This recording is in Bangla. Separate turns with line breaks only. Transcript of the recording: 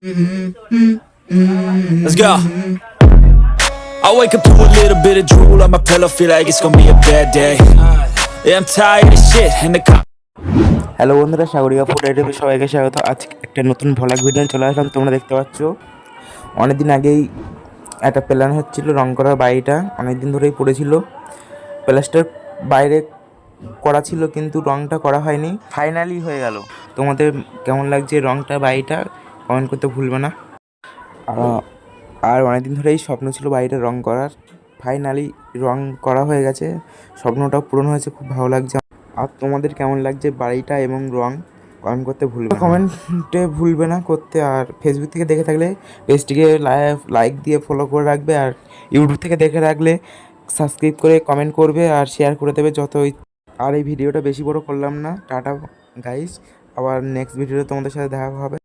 Let's go. I wake up to a little bit of drool on my pillow, feel like it's gonna be a bad day. Yeah, I'm tired of shit and the
hello বন্ধুরা, সাগরিকা ফুড আইটেমে সবাইকে স্বাগত। আজকে একটা নতুন ভ্লগ ভিডিও চলে আসলাম। তোমরা দেখতে পাচ্ছ অনেকদিন আগেই একটা প্ল্যান হচ্ছিল রং করার বাড়িটা, অনেকদিন ধরেই পড়েছিল। প্লাস্টার বাইরে করা ছিল কিন্তু রংটা করা হয়নি, ফাইনালি হয়ে গেল। তোমাদের কেমন লাগছে রংটা বাড়িটা কমেন্ট করতে ভুলবে না। আর অনেকদিন ধরেই স্বপ্ন ছিল বাড়িটা রং করার, ফাইনালি রং করা হয়ে গেছে, স্বপ্নটাও পূরণ হয়েছে, খুব ভালো লাগছে। আর তোমাদের কেমন লাগছে বাড়িটা এবং রং কমেন্ট করতে ভুলবে না, কমেন্টে ভুলবে না করতে। আর ফেসবুক থেকে দেখে থাকলে পেজটিকে লাইক দিয়ে ফলো করে রাখবে, আর ইউটিউব থেকে দেখে রাখলে সাবস্ক্রাইব করে কমেন্ট করবে আর শেয়ার করে দেবে যতই। আর এই ভিডিওটা বেশি বড় করলাম না। টাটা গাইস, আবার নেক্সট ভিডিওতে তোমাদের সাথে দেখা হবে।